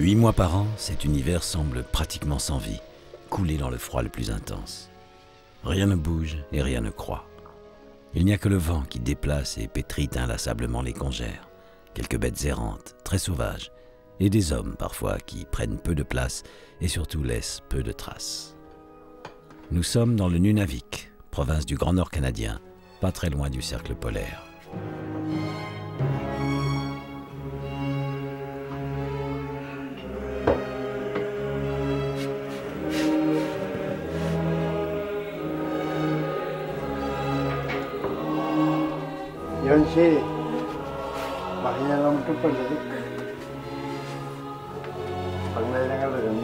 8 mois par an, cet univers semble pratiquement sans vie, coulé dans le froid le plus intense. Rien ne bouge et rien ne croît. Il n'y a que le vent qui déplace et pétrit inlassablement les congères, quelques bêtes errantes, très sauvages, et des hommes parfois qui prennent peu de place et surtout laissent peu de traces. Nous sommes dans le Nunavik, province du Grand Nord canadien, pas très loin du cercle polaire. Yun si makanya lang ito pagdadik. Pag nailangalan.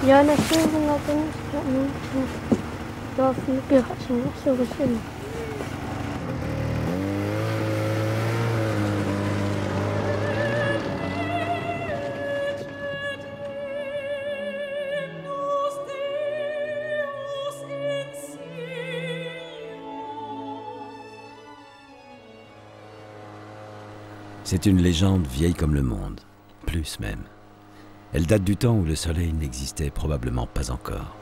Ja, natuurlijk dat ik dat vind ik zo gezien. C'est une légende vieille comme le monde, plus même. Elle date du temps où le soleil n'existait probablement pas encore.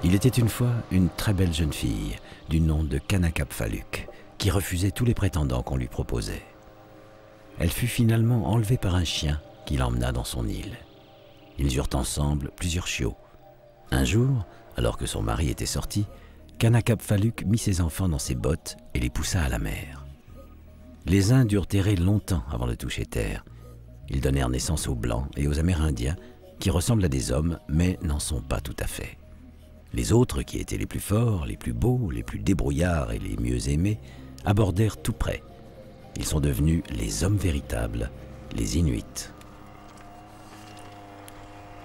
Il était une fois une très belle jeune fille, du nom de Kanakapfaluk, qui refusait tous les prétendants qu'on lui proposait. Elle fut finalement enlevée par un chien qui l'emmena dans son île. Ils eurent ensemble plusieurs chiots. Un jour, alors que son mari était sorti, Kanakapfaluk mit ses enfants dans ses bottes et les poussa à la mer. Les uns durent errer longtemps avant de toucher terre. Ils donnèrent naissance aux Blancs et aux Amérindiens, qui ressemblent à des hommes, mais n'en sont pas tout à fait. Les autres, qui étaient les plus forts, les plus beaux, les plus débrouillards et les mieux aimés, abordèrent tout près. Ils sont devenus les hommes véritables, les Inuits.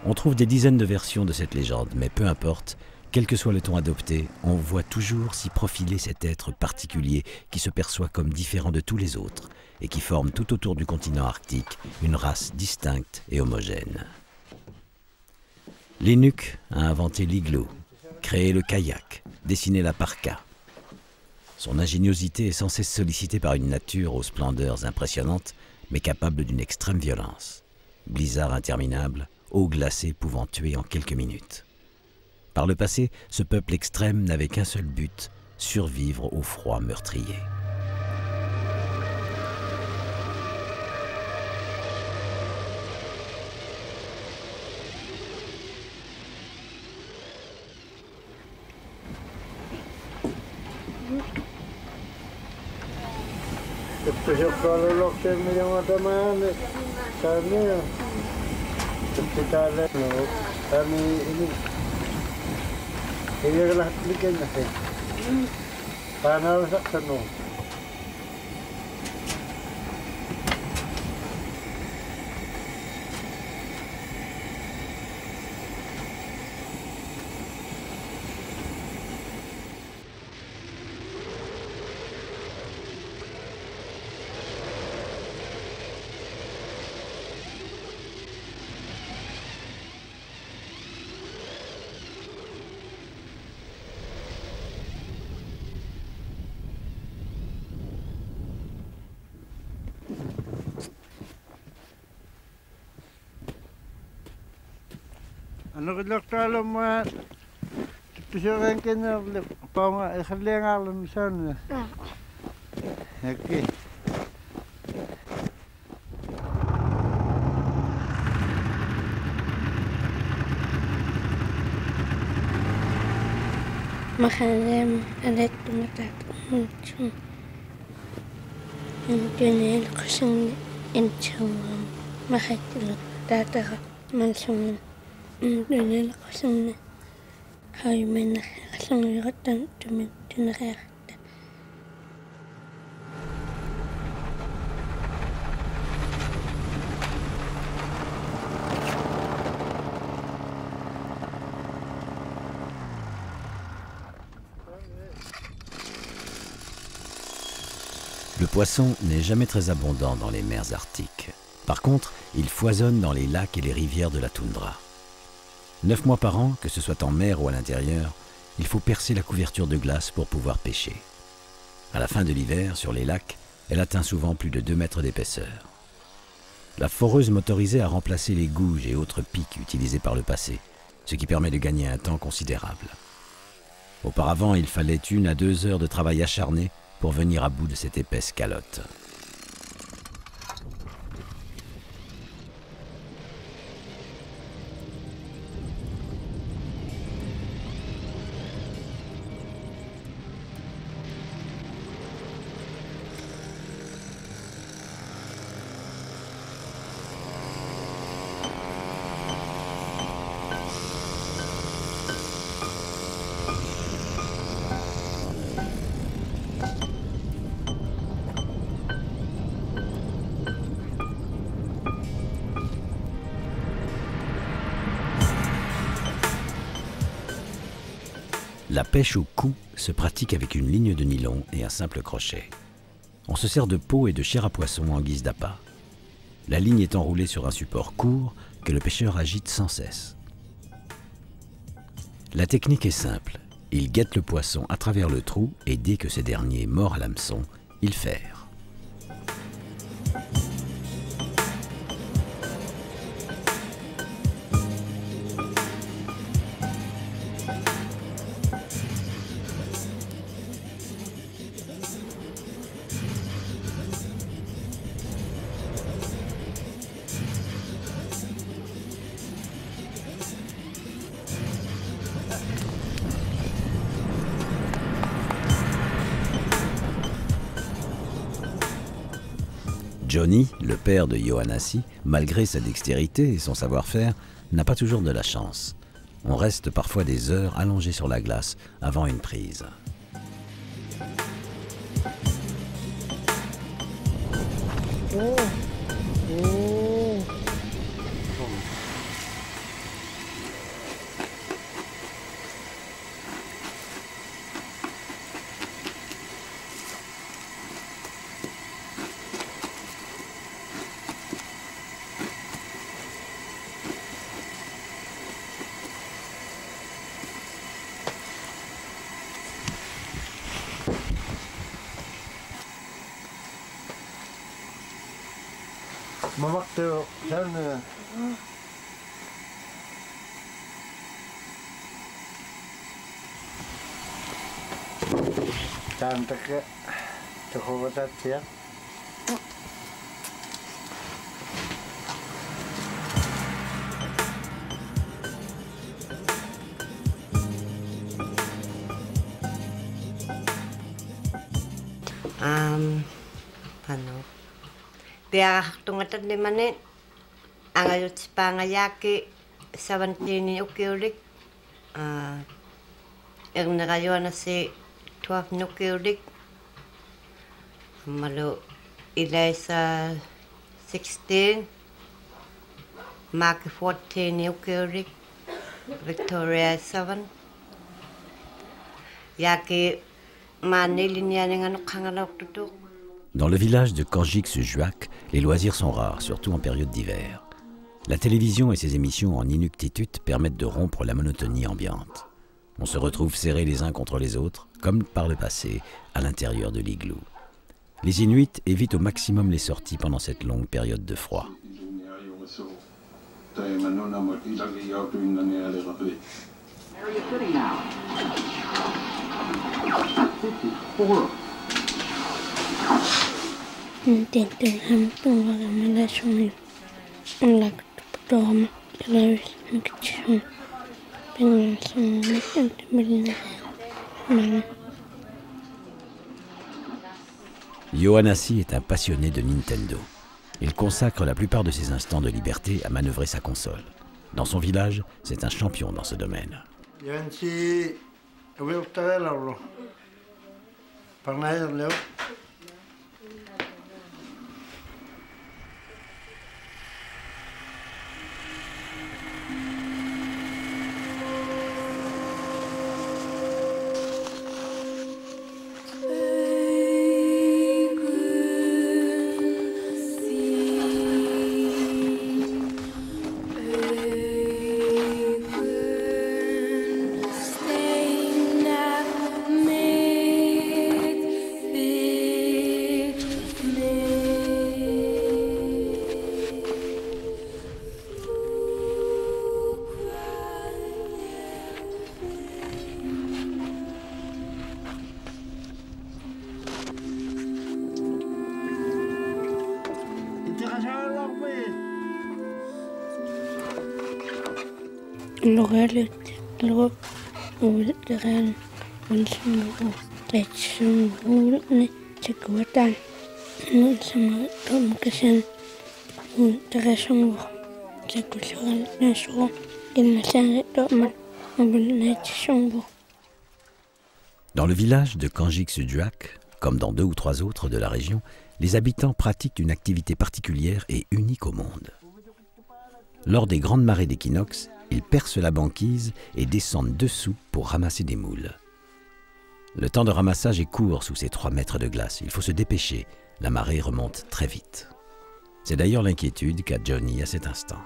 On trouve des dizaines de versions de cette légende, mais peu importe, quel que soit le ton adopté, on voit toujours s'y profiler cet être particulier qui se perçoit comme différent de tous les autres et qui forme tout autour du continent arctique une race distincte et homogène. L'Inuk a inventé l'igloo, créé le kayak, dessiné la parka. Son ingéniosité est sans cesse sollicitée par une nature aux splendeurs impressionnantes, mais capable d'une extrême violence. Blizzard interminable, eau glacée pouvant tuer en quelques minutes. Par le passé, ce peuple extrême n'avait qu'un seul but, survivre au froid meurtrier. Iya lahat bigyan kasi. Paano sa tanong? Ano dokter lo ma tujuan kena pa nga khalengalan sana. Okay. Makhalem elektromatat. Mucho. Tiene el corazón hinchado. Majestad, tata, mansión. Tiene el corazón. Hay menos corazón y gatan, tiene reacta. Le poisson n'est jamais très abondant dans les mers arctiques. Par contre, il foisonne dans les lacs et les rivières de la toundra. 9 mois par an, que ce soit en mer ou à l'intérieur, il faut percer la couverture de glace pour pouvoir pêcher. À la fin de l'hiver, sur les lacs, elle atteint souvent plus de 2 mètres d'épaisseur. La foreuse motorisée a remplacé les gouges et autres pics utilisés par le passé, ce qui permet de gagner un temps considérable. Auparavant, il fallait 1 à 2 heures de travail acharné pour venir à bout de cette épaisse calotte. La pêche au coup se pratique avec une ligne de nylon et un simple crochet. On se sert de peau et de chair à poisson en guise d'appât. La ligne est enroulée sur un support court que le pêcheur agite sans cesse. La technique est simple. Il guette le poisson à travers le trou et dès que ce dernier mord à l'hameçon, il ferre. Johnny, le père de Yohannessi, malgré sa dextérité et son savoir-faire, n'a pas toujours de la chance. On reste parfois des heures allongés sur la glace avant une prise. Mamakto, sana. Cantik ya, cukup berat ya. Ano? Piakatungatan di manit. Angayot si pangayaki sa bantini ukiulik. Ang nakayo na si 12 nukiulik. Malo ilay sa 16. Maki 14 ukiulik. Victoria 7. Yaki manilin yan ang ano kangalok tutuk. Dans le village de Korjik-Juak, les loisirs sont rares, surtout en période d'hiver. La télévision et ses émissions en inuktitut permettent de rompre la monotonie ambiante. On se retrouve serrés les uns contre les autres, comme par le passé, à l'intérieur de l'igloo. Les Inuits évitent au maximum les sorties pendant cette longue période de froid. Intenten hamtung wala malasyon ang lagtupdom ilawis ng kitsyon pinasang nagtantabil na mga Yohanasi est un passionné de Nintendo. Il consacre la plupart de ses instants de liberté à manœuvrer sa console. Dans son village, c'est un champion dans ce domaine. Lugaret, luego uuderen unsumuru tetsumurne tekuatan unsumuru tomkasen uudresumuru tekusuran nasuru kinnasan tomat ubulnetsumuru. Dans le village de Kanjik-Suduak, comme dans 2 ou 3 autres de la région, les habitants pratiquent une activité particulière et unique au monde. Lors des grandes marées d'équinoxe, ils percent la banquise et descendent dessous pour ramasser des moules. Le temps de ramassage est court sous ces 3 mètres de glace. Il faut se dépêcher, la marée remonte très vite. C'est d'ailleurs l'inquiétude qu'a Johnny à cet instant.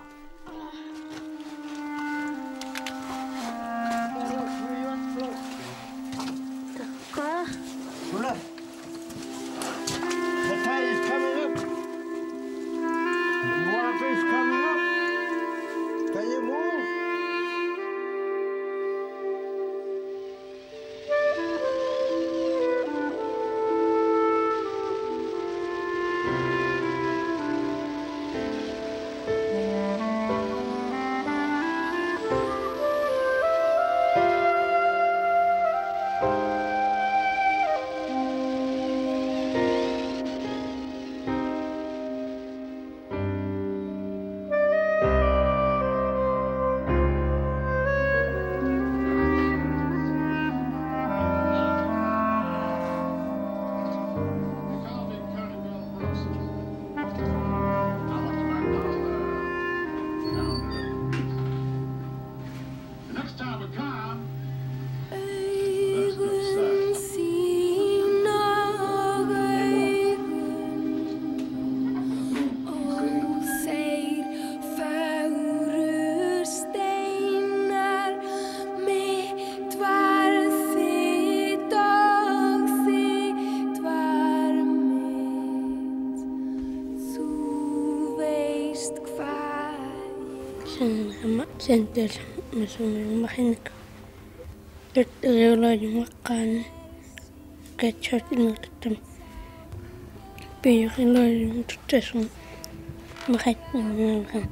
Center masuk makin terlalu makan kecap ini ketem pilih lagi terus makan.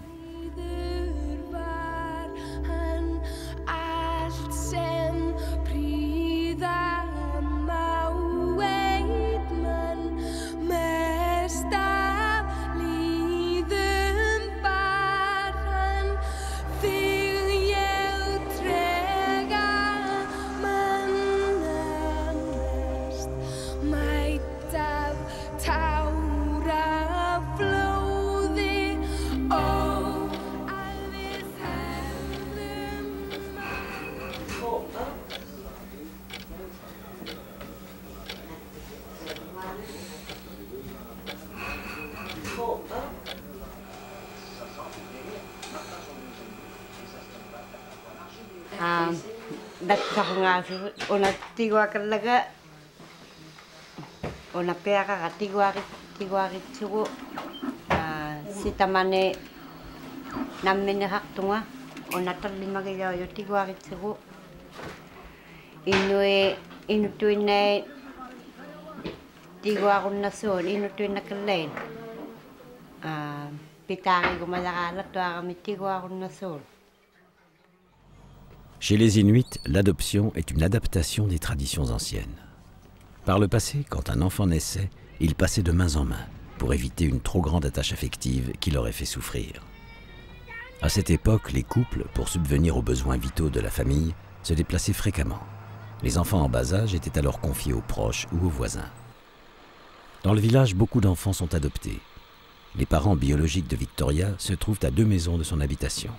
Daksa nga ona tigwa kalaga ona pera ka tigwa tsugo sitamane nammene haktunga ona talli magayo yo tigwa tsugo inutuine tigwa kunna sol inutuine kalen pitari gumalakala to kami tigwa kunna sol. Chez les Inuits, l'adoption est une adaptation des traditions anciennes. Par le passé, quand un enfant naissait, Ils passaient de main en main pour éviter une trop grande attache affective qui leur aurait fait souffrir. À cette époque, les couples, pour subvenir aux besoins vitaux de la famille, se déplaçaient fréquemment. Les enfants en bas âge étaient alors confiés aux proches ou aux voisins. Dans le village, beaucoup d'enfants sont adoptés. Les parents biologiques de Victoria se trouvent à 2 maisons de son habitation.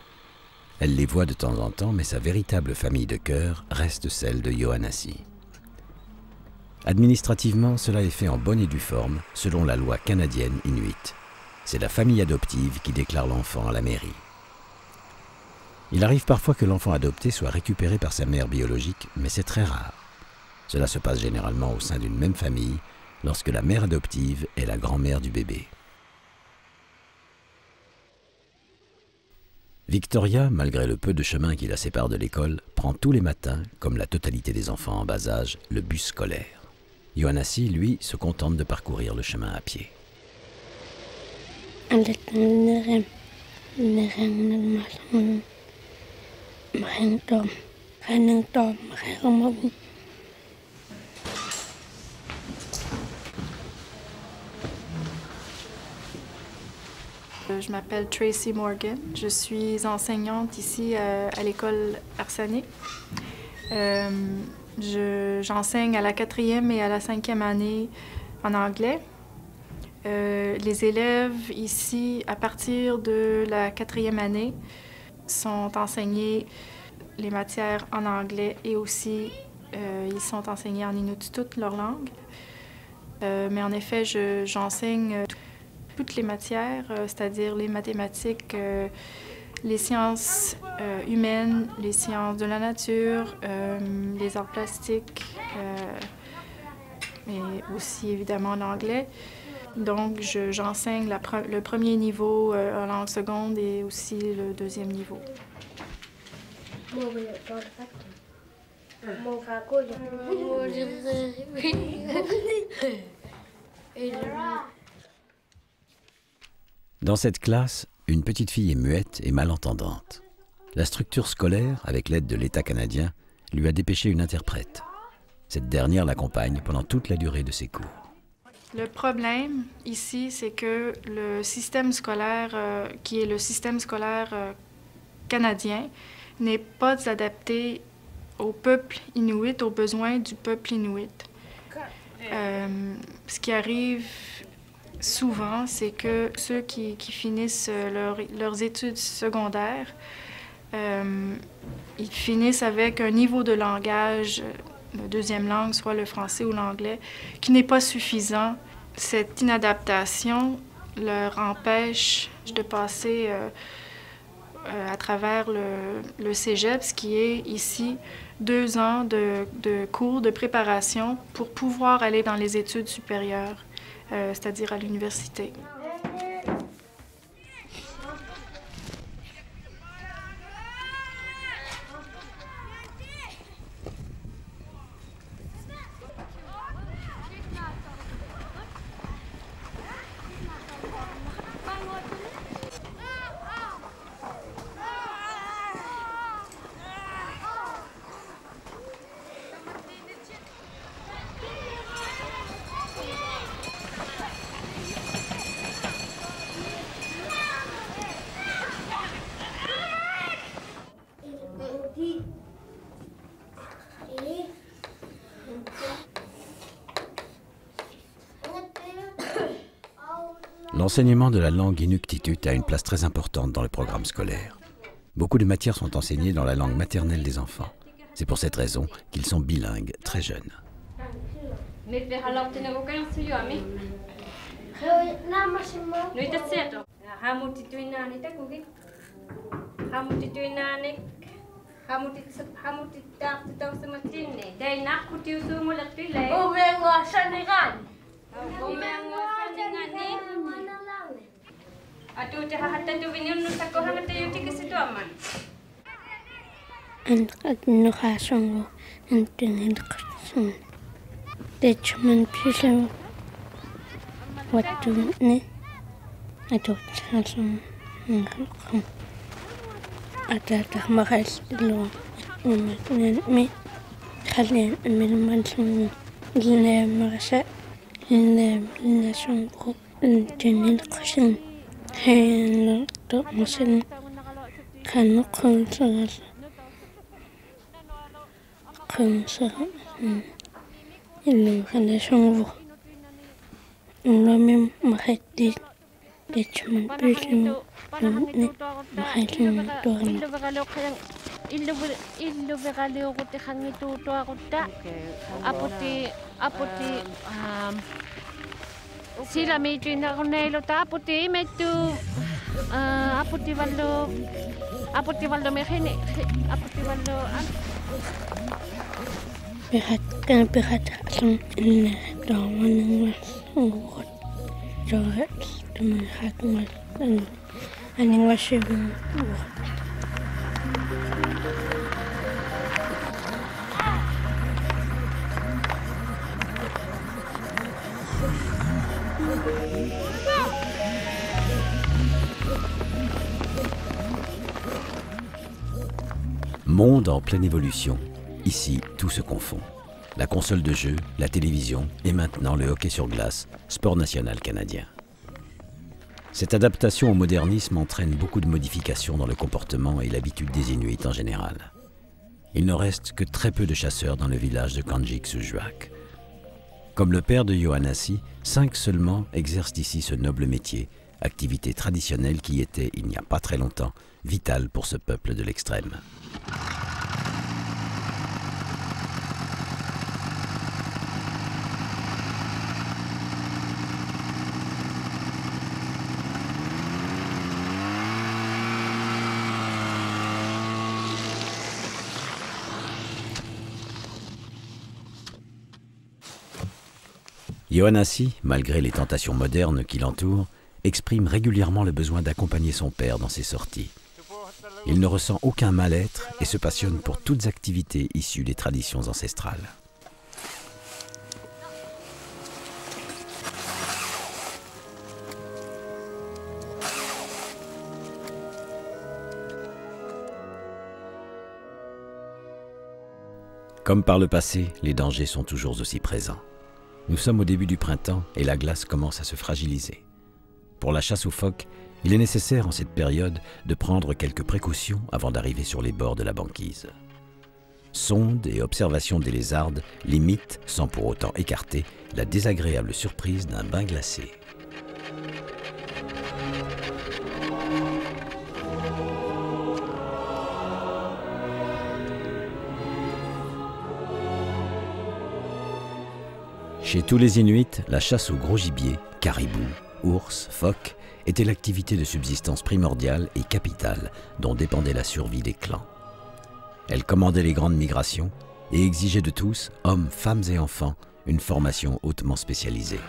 Elle les voit de temps en temps, mais sa véritable famille de cœur reste celle de Yohanasi. Administrativement, cela est fait en bonne et due forme, selon la loi canadienne inuit. C'est la famille adoptive qui déclare l'enfant à la mairie. Il arrive parfois que l'enfant adopté soit récupéré par sa mère biologique, mais c'est très rare. Cela se passe généralement au sein d'une même famille, lorsque la mère adoptive est la grand-mère du bébé. Victoria, malgré le peu de chemin qui la sépare de l'école, prend tous les matins, comme la totalité des enfants en bas âge, le bus scolaire. Yohanasi, lui, se contente de parcourir le chemin à pied. Je m'appelle Tracy Morgan. Je suis enseignante ici à l'école Arsenic. J'enseigne à la 4e et à la 5e année en anglais. Les élèves ici, à partir de la 4e année, sont enseignés les matières en anglais et aussi ils sont enseignés en inuit, toutes leurs langues. Mais en effet, j'enseigne toutes les matières, c'est-à-dire les mathématiques, les sciences humaines, les sciences de la nature, les arts plastiques, mais aussi évidemment l'anglais. Donc, j'enseigne le premier niveau en langue seconde et aussi le deuxième niveau. Dans cette classe, une petite fille est muette et malentendante. La structure scolaire, avec l'aide de l'État canadien, lui a dépêché une interprète. Cette dernière l'accompagne pendant toute la durée de ses cours. Le problème ici, c'est que le système scolaire, qui est le système scolaire canadien, n'est pas adapté au peuple inuit, aux besoins du peuple inuit. Ce qui arrive souvent, c'est que ceux qui finissent leurs études secondaires, ils finissent avec un niveau de langage de deuxième langue, soit le français ou l'anglais, qui n'est pas suffisant. Cette inadaptation leur empêche de passer à travers le cégep, ce qui est ici 2 ans de cours de préparation pour pouvoir aller dans les études supérieures, c'est-à-dire à l'université. L'enseignement de la langue inuktitut a une place très importante dans le programme scolaire. Beaucoup de matières sont enseignées dans la langue maternelle des enfants. C'est pour cette raison qu'ils sont bilingues très jeunes. nation Jenny Cushion. Hey, don't listen. Can console. Console. Il est changeant. Même ma tête. Detachment plus illu veraliurutti hangituutuarutta aputi sillä miityinaruneiluta aputi imettu aputi vallo mehini aputi vallo Pihat asam inne dawanin was johat teman hatmas aning wasibin. Monde en pleine évolution. Ici, tout se confond. La console de jeu, la télévision et maintenant le hockey sur glace, sport national canadien. Cette adaptation au modernisme entraîne beaucoup de modifications dans le comportement et l'habitude des Inuits en général. Il ne reste que très peu de chasseurs dans le village de Kanjik-Sujuak. Comme le père de Yohanasi, 5 seulement exercent ici ce noble métier, activité traditionnelle qui était, il n'y a pas très longtemps, vitale pour ce peuple de l'extrême. Yohanasi, malgré les tentations modernes qui l'entourent, exprime régulièrement le besoin d'accompagner son père dans ses sorties. Il ne ressent aucun mal-être et se passionne pour toutes activités issues des traditions ancestrales. Comme par le passé, les dangers sont toujours aussi présents. Nous sommes au début du printemps et la glace commence à se fragiliser. Pour la chasse aux phoques, il est nécessaire en cette période de prendre quelques précautions avant d'arriver sur les bords de la banquise. Sonde et observation des lézardes limitent, sans pour autant écarter, la désagréable surprise d'un bain glacé. Chez tous les Inuits, la chasse au gros gibier, caribou, ours, phoques, était l'activité de subsistance primordiale et capitale dont dépendait la survie des clans. Elle commandait les grandes migrations et exigeait de tous, hommes, femmes et enfants, une formation hautement spécialisée.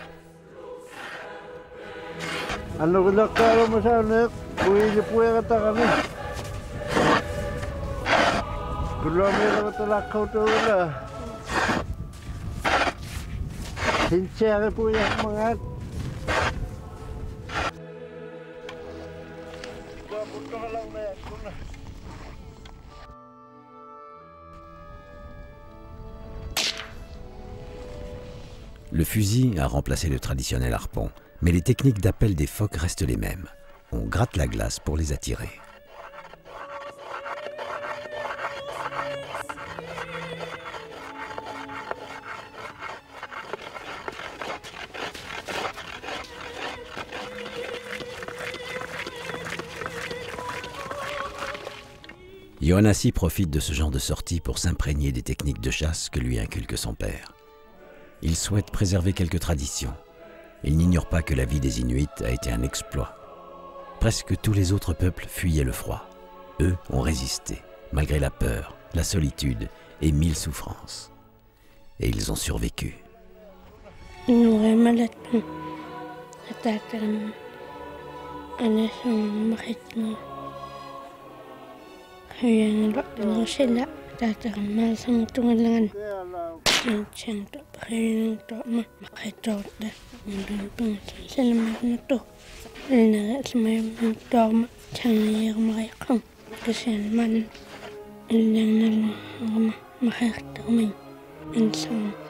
Le fusil a remplacé le traditionnel harpon, mais les techniques d'appel des phoques restent les mêmes. On gratte la glace pour les attirer. Yohanasi profite de ce genre de sortie pour s'imprégner des techniques de chasse que lui inculque son père. Il souhaite préserver quelques traditions. Il n'ignore pas que la vie des Inuits a été un exploit. Presque tous les autres peuples fuyaient le froid. Eux ont résisté, malgré la peur, la solitude et 1000 souffrances. Et ils ont survécu. Insan